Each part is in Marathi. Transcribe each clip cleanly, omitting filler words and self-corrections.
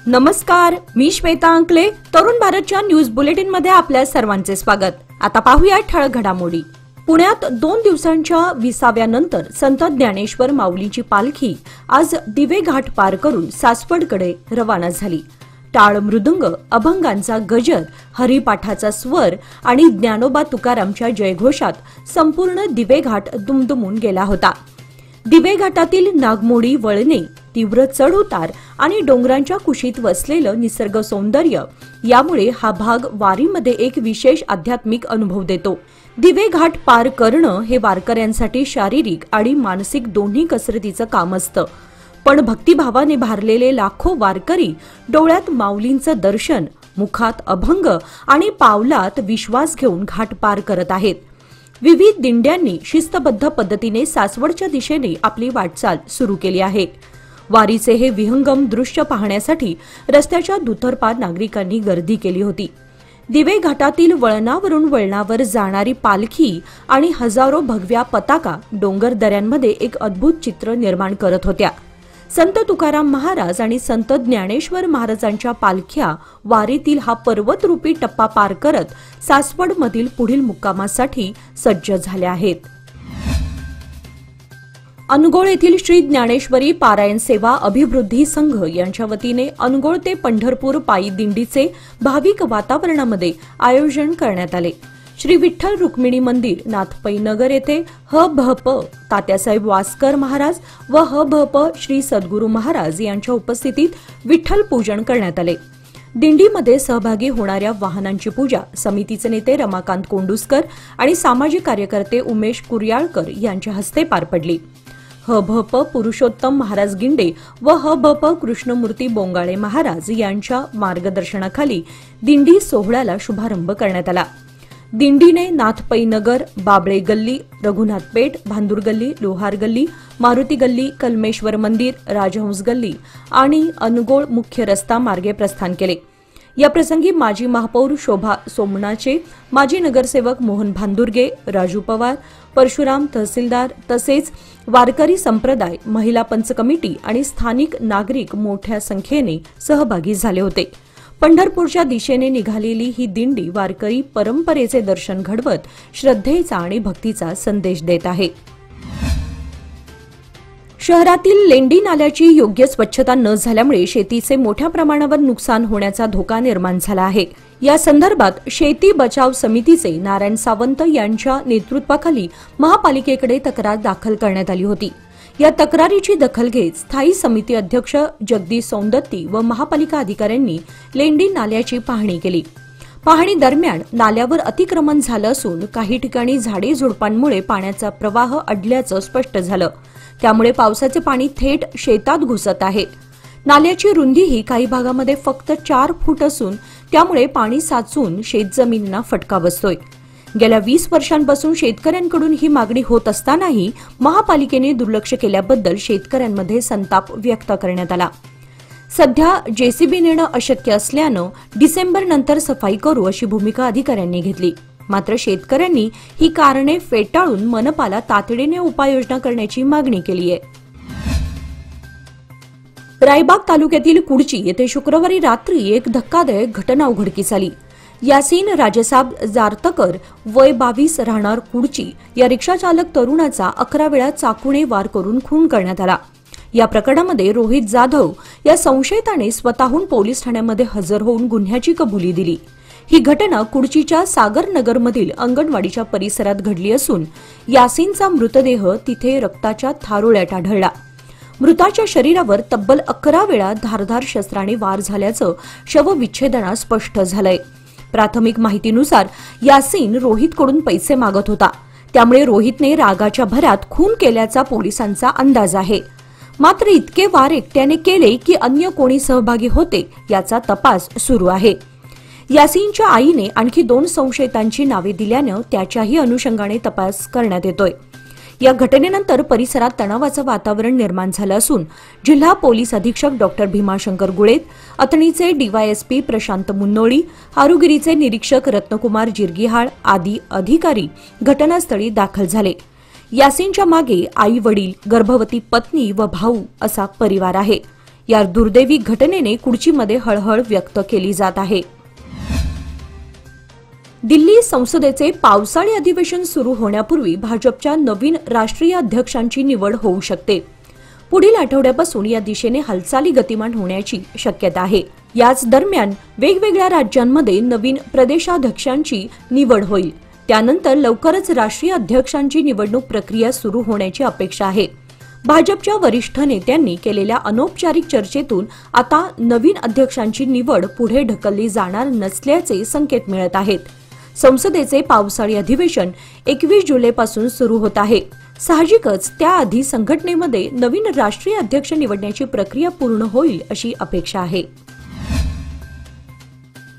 नमस्कार, मी श्वेता अंकले. तरुण भारतच्या न्यूज बुलेटिन मध्ये आपल्या सर्वांचे स्वागत. आता पाहूया ठळक घडामोडी. पुण्यात 2 दिवसांच्या विसाव्यानंतर संत ज्ञानेश्वर माऊलींची पालखी आज दिवे घाट पार करून सासवडकडे रवाना झाली. टाळ मृदुंग, अभंगांचा गजर, हरिपाठाचा स्वर आणि ज्ञानोबा तुकारामच्या जयघोषात संपूर्ण दिवे घाट दुमदुमून गेला होता. दिवे घाटातील नागमोडी वळणे, तीव्र चढउतार आणि डोंगरांच्या कुशीत वसलेलं निसर्ग सौंदर्य यामुळे हा भाग वारीमध्ये एक विशेष आध्यात्मिक अनुभव देतो. दिवे घाट पार करणं हे वारकऱ्यांसाठी शारीरिक आणि मानसिक दोन्ही कसरतीचं काम असतं. पण भक्तिभावाने भारलेले लाखो वारकरी डोळ्यात माऊलींचं दर्शन, मुखात अभंग आणि पावलात विश्वास घेऊन घाट पार करत आहेत. विविध दिंड्यांनी शिस्तबद्ध पद्धतीने सासवडच्या दिशेने आपली वाटचाल सुरू केली आहे. वारीचे हे विहंगम दृश्य पाहण्यासाठी रस्त्याच्या दुतर्फा नागरिकांनी गर्दी केली होती. दिवे घाटातील वळणावरून वळणावर जाणारी पालखी आणि हजारो भगव्या पताका डोंगर दऱ्यांमध्ये एक अद्भुत चित्र निर्माण करत होत्या. संत तुकाराम महाराज आणि संत ज्ञानेश्वर महाराजांच्या पालख्या वारीतील हा पर्वतरूपी टप्पा पार करत सासवडमधील पुढील मुक्कामासाठी सज्ज झाल्या आहेत. अनगोळ येथील श्री ज्ञानेश्वरी पारायण सेवा अभिवृद्धी संघ यांच्या वतीने अनगोळ ते पंढरपूर पायी दिंडीचे भाविक वातावरणामध्ये आयोजन करण्यात आले. श्री विठ्ठल रुक्मिणी मंदिर, नाथपै नगर येथे ह.भ.प. तात्यासाहेब वासकर महाराज व ह.भ.प. श्री सद्गुरू महाराज यांच्या उपस्थितीत विठ्ठल पूजन करण्यात आले. दिंडीमध्ये सहभागी होणाऱ्या वाहनांची पूजा समितीचे नेते रमाकांत कोंडुस्कर आणि सामाजिक कार्यकर्ते उमेश कुर्याळकर यांच्या हस्ते पार पडली. ह.भ.प. पुरुषोत्तम महाराज गिंडे व ह.भ.प. कृष्णमूर्ती बोंगाळे महाराज यांच्या मार्गदर्शनाखाली दिंडी सोहळ्याला शुभारंभ करण्यात आला. दिंडीने नाथपै नगर, बाबळे गल्ली, रघुनाथ पेठ, भांदूर गल्ली, लोहार गल्ली, मारुती गल्ली, कलमेश्वर मंदिर, राजहंस गल्ली आणि अनगोळ मुख्य रस्ता मार्गे प्रस्थान केले. या प्रसंगी माजी महापौर शोभा सोमनाचे, माजी नगरसेवक मोहन भांदुर्गे, राजू पवार, परशुराम तहसीलदार तसेच वारकरी संप्रदाय, महिला पंच कमिटी आणि स्थानिक नागरिक मोठ्या संख्येने सहभागी झाले होते. पंढरपूरच्या दिशेने निघालेली ही दिंडी वारकरी परंपरेचे दर्शन घडवत श्रद्धेचा आणि भक्तीचा संदेश देत आहे. शहरातील लेंडी नाल्याची योग्य स्वच्छता न झाल्यामुळे शेतीचे मोठ्या प्रमाणावर नुकसान होण्याचा धोका निर्माण झाला आहे. या संदर्भात शेती बचाव समितीचे नारायण सावंत यांच्या नेतृत्वाखाली महापालिकेकडे तक्रार दाखल करण्यात आली होती. या तक्रारीची दखल घेत स्थायी समिती अध्यक्ष जगदीश सौंदत्ती व महापालिका अधिकाऱ्यांनी लेंडी नाल्याची पाहणी केली. पाहणी दरम्यान नाल्यावर अतिक्रमण झालं असून काही ठिकाणी झाडे झुडपांमुळे पाण्याचा प्रवाह अडल्याचं स्पष्ट झालं. त्यामुळे पावसाचे पाणी थेट शेतात घुसत आहे. नाल्याची रुंदीही काही भागामध्ये फक्त 4 फूट असून त्यामुळे पाणी साचून शेतजमिनींना फटका बसतोय. गेल्या 20 वर्षांपासून शेतकऱ्यांकडून ही मागणी होत असतानाही महापालिकेने दुर्लक्ष केल्याबद्दल शेतकऱ्यांमध्ये संताप व्यक्त करण्यात आला. सध्या जेसीबी नेणं अशक्य असल्यानं डिसेंबरनंतर सफाई करू अशी भूमिका अधिकाऱ्यांनी घेतली. मात्र शेतकऱ्यांनी ही कारणे फेटाळून मनपाला तातडीने उपाययोजना करण्याची मागणी केली आहे. रायबाग तालुक्यातील कुडची येथे शुक्रवारी रात्री एक धक्कादायक घटना उघडकीस आली. यासीन राजेसाब जारतकर वय 22 राहणार कुडची या रिक्षाचालक तरुणाचा 11 वेळा चाकूने वार करून खून करण्यात आला. या प्रकरणामध्ये रोहित जाधव या संशयिताने स्वतःहून पोलीस ठाण्यामध्ये हजर होऊन गुन्ह्याची कबुली दिली. ही घटना कुडचीच्या सागरनगरमधील अंगणवाडीच्या परिसरात घडली असून यासीनचा मृतदेह तिथे रक्ताच्या थारोळ्यात आढळला. मृताच्या शरीरावर तब्बल 11 वेळा धारदार शस्त्राने वार झाल्याचं शवविच्छेदनात स्पष्ट झालंय. प्राथमिक माहितीनुसार यासीन रोहितकडून पैसे मागत होता. त्यामुळे रोहितने रागाच्या भरात खून केल्याचा पोलिसांचा अंदाज आहे. मात्र इतके वार एकट्याने केले की अन्य कोणी सहभागी होते याचा तपास सुरू आहे. यासीनच्या आईने आणखी 2 संशयितांची नावे दिल्यानं त्याच्याही अनुषंगाने तपास करण्यात येतोय. या घटनेनंतर परिसरात तणावाचं वातावरण निर्माण झालं असून जिल्हा पोलीस अधीक्षक डॉक्टर भीमाशंकर गुळेत, अथणीचे डीवायएसपी प्रशांत मुन्नोळी, हारुगिरीचे निरीक्षक रत्नकुमार जिरगीहाळ आदी अधिकारी घटनास्थळी दाखल झाले. यासीनच्या मागे आई वडील, गर्भवती पत्नी व भाऊ असा परिवार आहे. या दुर्दैवी घटनेने कुडचीमध्ये हळहळ व्यक्त केली जात आहे. दिल्ली संसदेचे पावसाळी अधिवेशन सुरू होण्यापूर्वी भाजपच्या नवीन राष्ट्रीय अध्यक्षांची निवड होऊ शकते. पुढील आठवड्यापासून या दिशेने हालचाली गतिमान होण्याची शक्यता आहे. याच दरम्यान वेगवेगळ्या राज्यांमध्ये नवीन प्रदेशाध्यक्षांची निवड होईल. त्यानंतर लवकरच राष्ट्रीय अध्यक्षांची निवडणूक प्रक्रिया सुरू होण्याची अपेक्षा आहे. भाजपच्या वरिष्ठ नेत्यांनी केलेल्या अनौपचारिक चर्चेतून आता नवीन अध्यक्षांची निवड पुढे ढकलली जाणार नसल्याचे संकेत मिळत आहेत. संसदेचे पावसाळी अधिवेशन 21 जुलैपासून सुरू होत आहे. साहजिकच त्याआधी संघटनेमध्ये नवीन राष्ट्रीय अध्यक्ष निवडण्याची प्रक्रिया पूर्ण होईल अशी अपेक्षा आहे.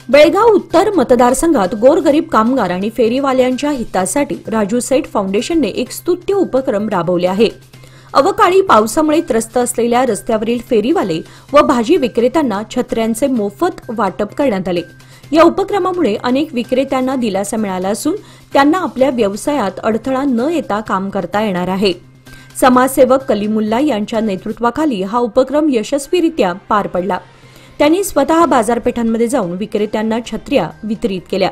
बेळगाव उत्तर मतदारसंघात गोरगरीब कामगार आणि फेरीवाल्यांच्या हितासाठी राजू सेठ फाउंडेशनने एक स्तुत्य उपक्रम राबवले आहे. अवकाळी पावसामुळे त्रस्त असलेल्या रस्त्यावरील फेरीवाले व भाजी विक्रेत्यांना छत्र्यांचे मोफत वाटप करण्यात आले. या उपक्रमामुळे अनेक विक्रेत्यांना दिलासा मिळाला असून त्यांना आपल्या व्यवसायात अडथळा न येता काम करता येणार आहे. समाजसेवक कलीमुल्ला यांच्या नेतृत्वाखाली हा उपक्रम यशस्वीरित्या पार पडला. त्यांनी स्वतः बाजारपेठांमध्ये जाऊन विक्रेत्यांना छत्र्या वितरित केल्या.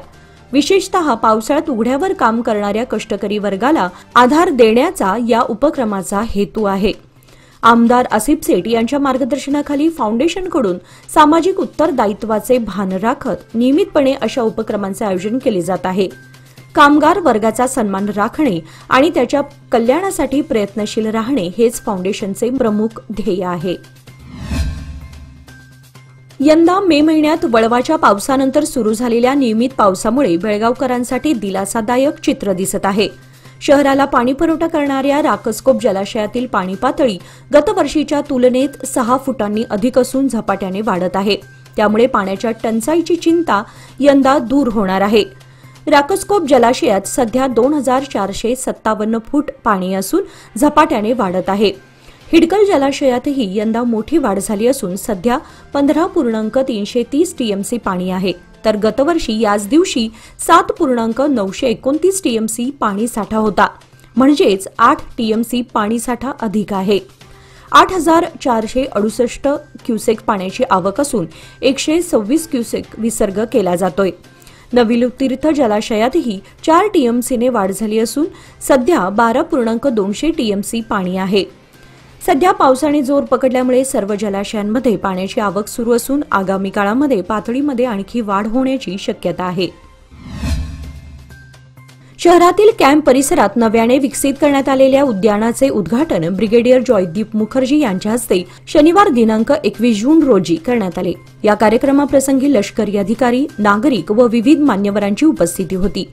विशेषतः पावसाळ्यात उघड्यावर काम करणाऱ्या कष्टकरी वर्गाला आधार देण्याचा या उपक्रमाचा हेतू आहे. आमदार आसिफ सेठ यांच्या मार्गदर्शनाखाली फाउंडेशनकडून सामाजिक उत्तरदायित्वाचे भान राखत नियमितपणे अशा उपक्रमांचे आयोजन केले जात आहे. कामगार वर्गाचा सन्मान राखणे आणि त्याच्या कल्याणासाठी प्रयत्नशील राहणे हेच फाउंडेशनचे प्रमुख ध्येय आहे. यंदा मे महिन्यात वळवाच्या पावसानंतर सुरू झालेल्या नियमित पावसामुळे बेळगावकरांसाठी दिलासादायक चित्र दिसत आहे. शहराला पाणीपुरवठा करणाऱ्या राकसकोप जलाशयातील पाणी पातळी गतवर्षीच्या तुलनेत 6 फुटांनी अधिक असून झपाट्याने वाढत आहे. त्यामुळे पाण्याच्या टंचाईची चिंता यंदा दूर होणार आहे. राकसकोप जलाशयात सध्या 2457 फूट पाणी असून झपाट्याने वाढत आहे. हिडकल जलाशयातही यंदा मोठी वाढ झाली असून सध्या 15.330 टीएमसी पाणी आहे. तर गतवर्षी याच दिवशी 7.929 टीएमसी पाणी साठा होता. म्हणजेच 8 टीएमसी पाणी साठा अधिक आहे. 8468 क्युसेक पाण्याची आवक असून 126 क्युसेक विसर्ग केला जातोय. नविलू तीर्थ जलाशयातही 4 टीएमसीने वाढ झाली असून सध्या 12.200 टीएमसी पाणी आहे. सध्या पावसाने जोर पकडल्यामुळे सर्व जलाशयांमध्ये पाण्याची आवक सुरू असून आगामी काळामध्ये पातळीमध्ये आणखी वाढ होण्याची शक्यता आहे. शहरातील कॅम्प परिसरात नव्याने विकसित करण्यात आलेल्या उद्यानाचे उद्घाटन ब्रिगेडियर जॉयदीप मुखर्जी यांच्या हस्ते शनिवार दिनांक 21 जून रोजी करण्यात आले. या कार्यक्रमाप्रसंगी लष्करी अधिकारी, नागरिक व विविध मान्यवरांची उपस्थिती होती.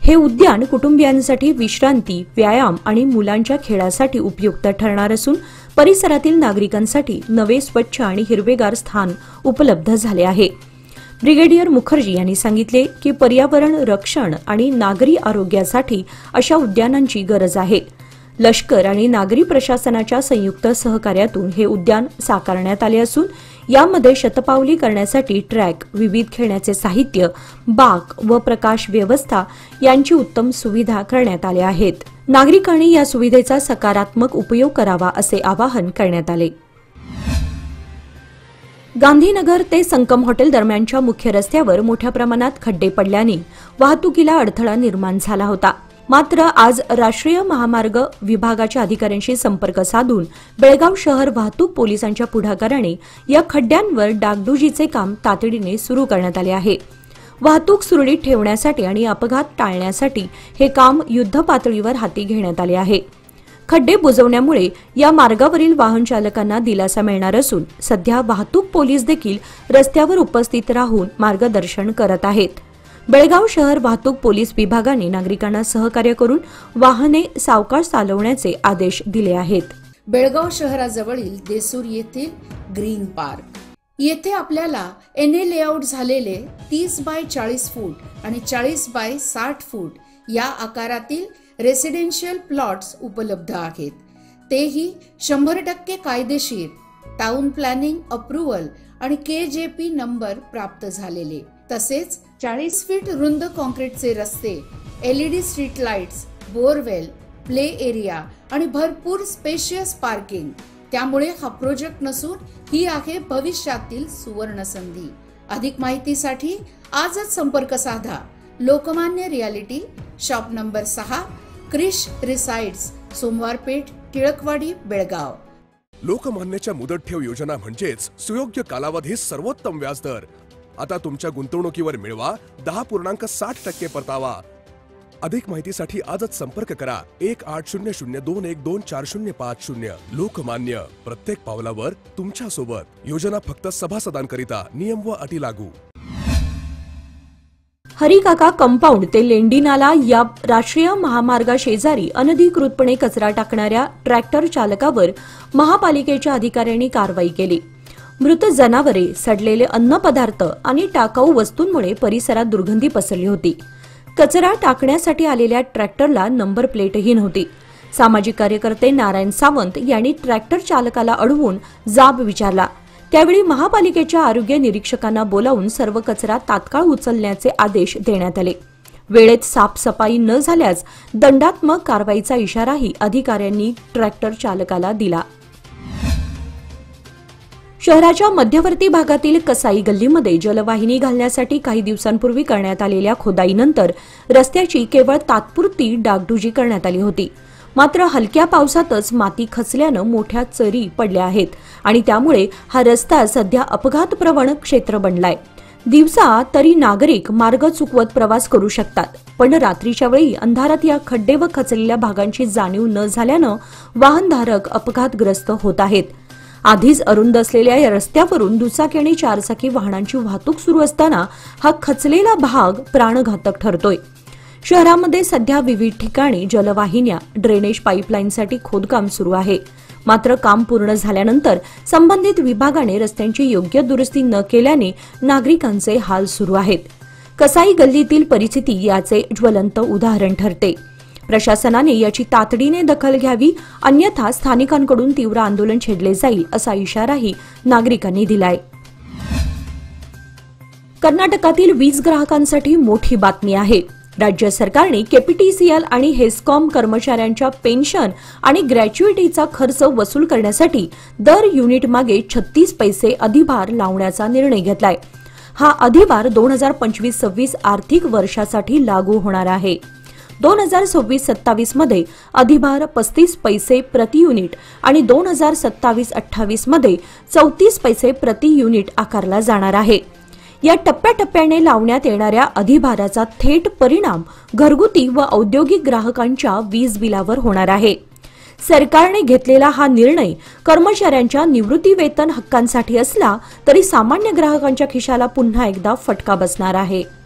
हे उद्यान कुटुंबियांसाठी विश्रांती, व्यायाम आणि मुलांच्या खेळासाठी उपयुक्त ठरणार असून परिसरातील नागरिकांसाठी नवे स्वच्छ आणि हिरवेगार स्थान उपलब्ध झाले आहे. ब्रिगेडियर मुखर्जी यांनी सांगितले की पर्यावरण रक्षण आणि नागरी आरोग्यासाठी अशा उद्यानांची गरज आहे. लष्कर आणि नागरी प्रशासनाच्या संयुक्त सहकार्यातून हे उद्यान साकारण्यात आले असून यामध्ये शतपावली करण्यासाठी ट्रॅक, विविध खेळण्याचे साहित्य, बाग व प्रकाश व्यवस्था यांची उत्तम सुविधा करण्यात आल्या आहेत. नागरिकांनी या सुविधेचा सकारात्मक उपयोग करावा असे आवाहन करण्यात आले. गांधीनगर ते संकम हॉटेल दरम्यानच्या मुख्य रस्त्यावर मोठ्या प्रमाणात खड्डे पडल्याने वाहतुकीला अडथळा निर्माण झाला होता. मात्र आज राष्ट्रीय महामार्ग विभागाच्या अधिकाऱ्यांशी संपर्क साधून बेळगाव शहर वाहतूक पोलिसांच्या पुढाकाराने या खड्ड्यांवर डागडुजीचे काम तातडीने सुरू करण्यात आले आहे. वाहतूक सुरळीत ठेवण्यासाठी आणि अपघात टाळण्यासाठी हे काम युद्धपातळीवर हाती घेण्यात आले आहे. खड्डे बुजवण्यामुळे या मार्गावरील वाहन चालकांना दिलासा मिळणार असून सध्या वाहतूक पोलीस देखील रस्त्यावर उपस्थित राहून मार्गदर्शन करत आहेत. बेळगाव शहर वाहतूक पोलीस विभागाने नागरिकांना सहकार्य करून वाहने सावकाश चालवण्याचे आदेश दिले आहेत. बेळगाव शहराजवळील देसूर येथील ग्रीन पार्क येथे आपल्याला एनए लेआउट झालेले 30 बाय 40 फूट आणि 40 बाय 60 फूट या आकारातील रेसिडेन्शियल प्लॉट्स उपलब्ध आहेत. तेही 100% कायदेशीर, टाउन प्लॅनिंग अप्रुव्हल आणि KJP नंबर प्राप्त झालेले. तसेच 40 फीट रुंद कॉन्क्रीटचे रस्ते, LED street lights, borewell, play area आणि भरपूर स्पेशियस पार्किंग, त्यामुळे हा प्रोजेक्ट नसून ही आहे भविष्यातील सुवर्ण संधी. अधिक माहितीसाठी आजच संपर्क साधा. Lokmanya reality, shop number 6, Krish residence, Somwarpeth, Tilakwadi, Belgaum. लोकमान्यच्या मुदत ठेव योजना म्हणजेच सुयोग्य कालावधी सर्वोत्तम व्याजदर. आता तुमच्या गुंतवणुकीवर मिळवा 10.60% परतावा. अधिक माहितीसाठी आजच संपर्क करा 1800212405. लोकमान्य, प्रत्येक पावलावर तुमच्या सोबत. योजना फक्त सभासदांकरिता. नियम व अटी लागू. हरिकाका कंपाऊंड ते लेंडी नाला या राष्ट्रीय महामार्गाशेजारी अनधिकृतपणे कचरा टाकणाऱ्या ट्रॅक्टर चालकावर महापालिकेच्या अधिकाऱ्यांनी कारवाई केली. मृत जनावरे, सडलेले अन्नपदार्थ आणि टाकाऊ वस्तूंमुळे परिसरात दुर्गंधी पसरली होती. कचरा टाकण्यासाठी आलेल्या ट्रॅक्टरला नंबर प्लेटही नव्हती. सामाजिक कार्यकर्ते नारायण सावंत यांनी ट्रॅक्टर चालकाला अडवून जाब विचारला. त्यावेळी महापालिकेच्या आरोग्य निरीक्षकांना बोलावून सर्व कचरा तात्काळ उचलण्याचे आदेश देण्यात आले. वेळेत साफसफाई न झाल्यास दंडात्मक कारवाईचा इशाराही अधिकाऱ्यांनी ट्रॅक्टर चालकाला दिला. शहराच्या मध्यवर्ती भागातील कसाई गल्लीमध्ये जलवाहिनी घालण्यासाठी काही दिवसांपूर्वी करण्यात आलेल्या खोदाईनंतर रस्त्याची केवळ तात्पुरती डागडुजी करण्यात आली होती. मात्र हलक्या पावसातच माती खचल्यानं मोठ्या चरी पडल्या आहेत आणि त्यामुळे हा रस्ता सध्या अपघातप्रवण क्षेत्र बनलाय. दिवसा तरी नागरिक मार्ग चुकवत प्रवास करू शकतात, पण रात्रीच्या वेळी अंधारात या खड्डे व खचलेल्या भागांची जाणीव न झाल्यानं वाहनधारक अपघातग्रस्त होत आहेत. आधीच अरुंद असलेल्या या रस्त्यावरून दुचाकी आणि चारचाकी वाहनांची वाहतूक सुरू असताना हा खचलेला भाग प्राणघातक ठरतोय. शहरामध्ये सध्या विविध ठिकाणी जलवाहिन्या, ड्रेनेज पाईपलाईनसाठी खोदकाम सुरू आहे. मात्र काम पूर्ण झाल्यानंतर संबंधित विभागाने रस्त्यांची योग्य दुरुस्ती न केल्याने नागरिकांचे हाल सुरू आहेत. कसाई गल्लीतील परिस्थिती याचे ज्वलंत उदाहरण ठरते. प्रशासनाने याची तातडीने दखल घ्यावी, अन्यथा स्थानिकांकडून तीव्र आंदोलन छेडले जाईल असा इशाराही नागरिकांनी दिलाय. कर्नाटकातील वीज ग्राहकांसाठी मोठी बातमी आहे. राज्य सरकारने केपीटीसीएल आणि हेस्कॉम कर्मचाऱ्यांच्या पेन्शन आणि ग्रॅच्युइटीचा खर्च वसूल करण्यासाठी दर युनिट मागे 36 पैसे अधिभार लावण्याचा निर्णय घेतलाय. हा अधिभार 2025-26 आर्थिक वर्षासाठी लागू होणार आहे. 2026-27 मध्ये अधिभार 35 पैसे प्रति युनिट आणि 2027-28 मध्ये 34 पैसे प्रति युनिट आकारला जाणार आहे. या टप्प्याटप्प्याने लावण्यात येणाऱ्या अधिभाराचा थेट परिणाम घरगुती व औद्योगिक ग्राहकांच्या वीज बिलावर होणार आहे. सरकारने घेतलेला हा निर्णय कर्मचाऱ्यांच्या निवृत्ती वेतन हक्कांसाठी असला तरी सामान्य ग्राहकांच्या खिशाला पुन्हा एकदा फटका बसणार आहे.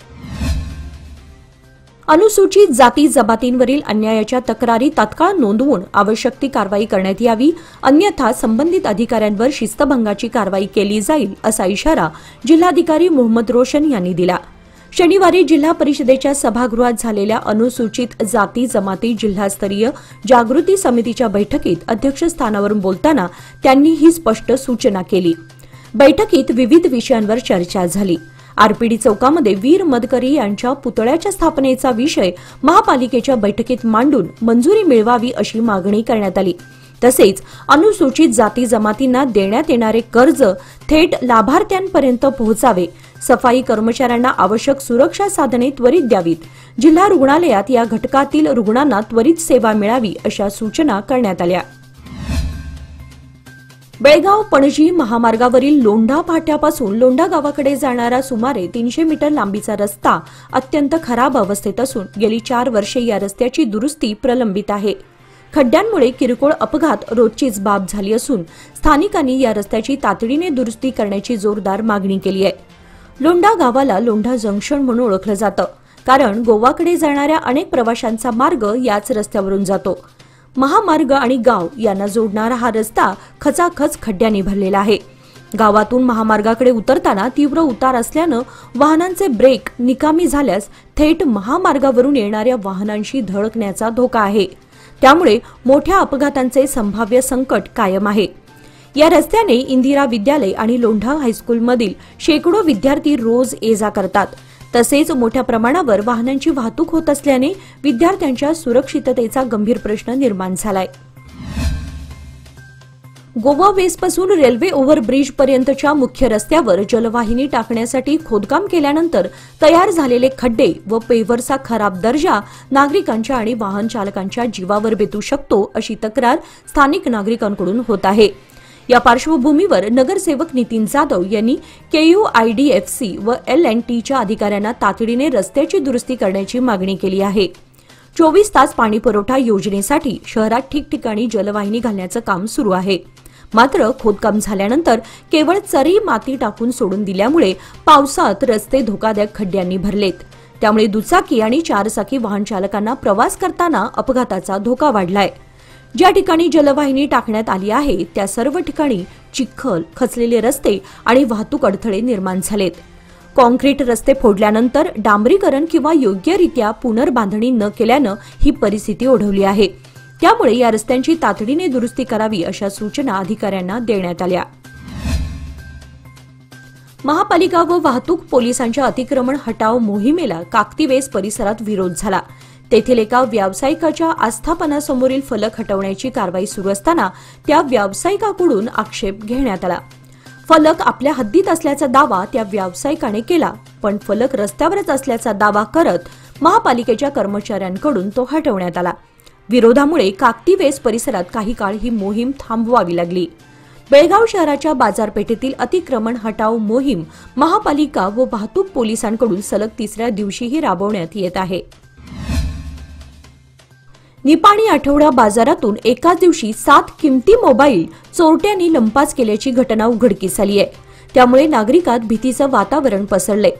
अनुसूचित जाती जमातींवरील अन्यायाच्या तक्रारी तात्काळ नोंदवून आवश्यक ती कारवाई करण्यात यावी, अन्यथा संबंधित अधिकाऱ्यांवर शिस्तभंगाची कारवाई केली जाईल असा इशारा जिल्हाधिकारी मोहम्मद रोशन यांनी दिला. शनिवारी जिल्हा परिषदेच्या सभागृहात झालेल्या अनुसूचित जाती जमाती जिल्हास्तरीय जागृती समितीच्या बैठकीत अध्यक्षस्थानावरून बोलताना त्यांनी ही स्पष्ट सूचना केली. बैठकीत विविध विषयांवर चर्चा झाली. आरपीडी चौकामध्ये वीर मदकरी यांच्या पुतळ्याच्या स्थापनेचा विषय महापालिकेच्या बैठकीत मांडून मंजुरी मिळवावी अशी मागणी करण्यात आली. तसेच अनुसूचित जाती जमातींना देण्यात येणारे कर्ज थेट लाभार्थ्यांपर्यंत पोहोचावे, सफाई कर्मचाऱ्यांना आवश्यक सुरक्षा साधने त्वरित द्यावीत, जिल्हा रुग्णालयात या घटकातील रुग्णांना त्वरित सेवा मिळावी अशा सूचना करण्यात आल्या. बेळगाव पणजी महामार्गावरील लोंढा फाट्यापासून लोंढा गावाकडे जाणारा सुमारे 300 मीटर लांबीचा रस्ता अत्यंत खराब अवस्थेत असून गेली 4 वर्षे या रस्त्याची दुरुस्ती प्रलंबित आहे. खड्ड्यांमुळे किरकोळ अपघात रोजचीच बाब झाली असून स्थानिकांनी या रस्त्याची तातडीने दुरुस्ती करण्याची जोरदार मागणी केली आहे. लोंढा गावाला लोंढा जंक्शन म्हणून ओळखलं जातं, कारण गोवाकडे जाणाऱ्या अनेक प्रवाशांचा मार्ग याच रस्त्यावरून जातो. महामार्ग आणि गाव यांना जोडणारा हा रस्ता खचाखच खड्ड्यांनी भरलेला आहे. गावातून महामार्गाकडे उतरताना तीव्र उतार असल्यानं वाहनांचे ब्रेक निकामी झाल्यास थेट महामार्गावरून येणाऱ्या वाहनांशी धडकण्याचा धोका आहे. त्यामुळे मोठ्या अपघातांचे संभाव्य संकट कायम आहे. या रस्त्याने इंदिरा विद्यालय आणि लोंढा हायस्कूलमधील शेकडो विद्यार्थी रोज ये-जा करतात. तसेच मोठ्या प्रमाणावर वाहनांची वाहतूक होत असल्याने विद्यार्थ्यांच्या सुरक्षिततेचा गंभीर प्रश्न निर्माण झालाय. गोवा वेस्टपासून रेल्वे ओव्हरब्रिज पर्यंतच्या मुख्य रस्त्यावर जलवाहिनी टाकण्यासाठी खोदकाम केल्यानंतर तयार झालेले खड्डे व पेव्हरचा खराब दर्जा नागरिकांच्या आणि वाहन चालकांच्या जीवावर बेतू शकतो अशी तक्रार स्थानिक नागरिकांकडून होत आहे। या पार्श्वभूमीवर नगरसेवक नितीन जाधव यांनी KUIDFC व L&Tच्या अधिकाऱ्यांना तातडीने रस्त्याची दुरुस्ती करण्याची मागणी केली आहे। 24 तास पाणी पुरवठा योजनेसाठी शहरात ठिकठिकाणी जलवाहिनी घालण्याचं काम सुरू आहे। मात्र खोदकाम झाल्यानंतर केवळ चरी माती टाकून सोडून दिल्यामुळे पावसात रस्ते धोकादायक खड्ड्यांनी भरलेत। त्यामुळे दुचाकी आणि चारचाकी वाहन चालकांना प्रवास करताना अपघाताचा धोका वाढलाय। ज्या ठिकाणी जलवाहिनी टाकण्यात आली आहे त्या सर्व ठिकाणी चिखल, खचलेले रस्ते आणि वाहतूक अडथळे निर्माण झालेत। कॉन्क्रीट रस्ते फोडल्यानंतर डांबरीकरण किंवा योग्यरित्या पुनर्बांधणी न केल्यानं ही परिस्थिती ओढवली आहे। त्यामुळे या रस्त्यांची तातडीने दुरुस्ती करावी अशा सूचना अधिकाऱ्यांना देण्यात आल्या। महापालिका व वाहतूक पोलिसांच्या अतिक्रमण हटाव मोहिमेला काकतीवेस परिसरात विरोध झाला। तेथील एका व्यावसायिकाच्या आस्थापनासमोरील फलक हटवण्याची कारवाई सुरू असताना त्या व्यावसायिकाकडून आक्षेप घेण्यात आला। फलक आपल्या हद्दीत असल्याचा दावा त्या व्यावसायिकाने केला, पण फलक रस्त्यावरच असल्याचा दावा करत महापालिकेच्या कर्मचाऱ्यांकडून तो हटवण्यात आला। विरोधामुळे काकतीवेस परिसरात काही काळ ही मोहीम थांबवावी लागली। बेळगाव शहराच्या बाजारपेठेतील अतिक्रमण हटाव मोहीम महापालिका व वाहतूक पोलिसांकडून सलग तिसऱ्या दिवशीही राबवण्यात येत आहे। निपाणी आठवडा बाजारातून एकाच दिवशी 7 किमती मोबाईल चोरट्यांनी लंपास केल्याची घटना उघडकीस आली आहे। त्यामुळे नागरिकात भीतीचं वातावरण पसरलंय।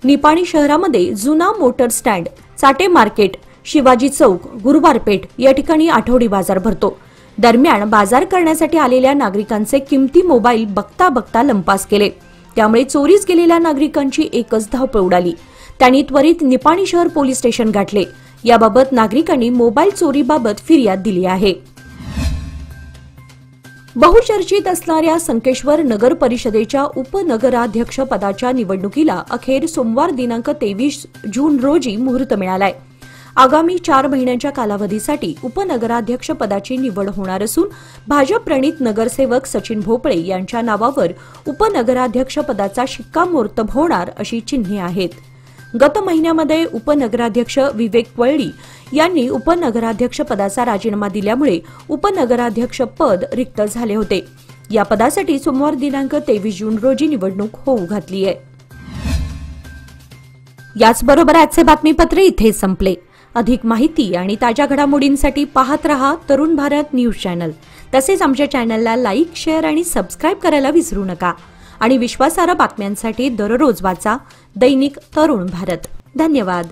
निपाणी शहरामध्ये जुना motor stand, Chate market, Shivaji chowk, Guruwarpeth या ठिकाणी आठवडी बाजार भरतो। दरम्यान बाजार करण्यासाठी आलेल्या नागरिकांचे किमती मोबाईल बघता बघता लंपास केले। त्यामुळे चोरीस गेलेल्या नागरिकांची एकच धावपळ उडाली। त्यांनी त्वरित निपाणी शहर पोलीस स्टेशन गाठले। याबाबत नागरिकांनी मोबाईल चोरीबाबत फिर्याद दिली आहे। बहुचर्चित असणाऱ्या संकेश्वर नगर परिषदेच्या उपनगराध्यक्ष पदाच्या निवडणुकीला अखेर सोमवार दिनांक 23 जून रोजी मुहूर्त मिळालाय। आगामी 4 महिन्यांच्या कालावधीसाठी उपनगराध्यक्ष पदाची निवड होणार असून भाजप प्रणित नगरसेवक सचिन भोपळे यांच्या नावावर उपनगराध्यक्ष पदाचा शिक्कामोर्तब होणार अशी चिन्हे आहेत। गत महिन्यामध्ये उपनगराध्यक्ष विवेक वळली यांनी उपनगराध्यक्ष पदाचा राजीनामा दिल्यामुळे उपनगराध्यक्ष पद रिक्त झाले होते। या पदासाठी सोमवार दिनांक 23 जून रोजी निवडणूक होऊ घातली आहे। याचबरोबर आजचे बातमीपत्र इथे संपले। अधिक माहिती आणि ताज्या घडामोडींसाठी पाहत रहा तरुण भारत न्यूज चॅनल। तसेच आमच्या चॅनलला लाईक, शेअर आणि सबस्क्राइब करायला विसरू नका। आणि विश्वासार्ह बातम्यांसाठी दररोज वाचा दैनिक तरुण भारत। धन्यवाद।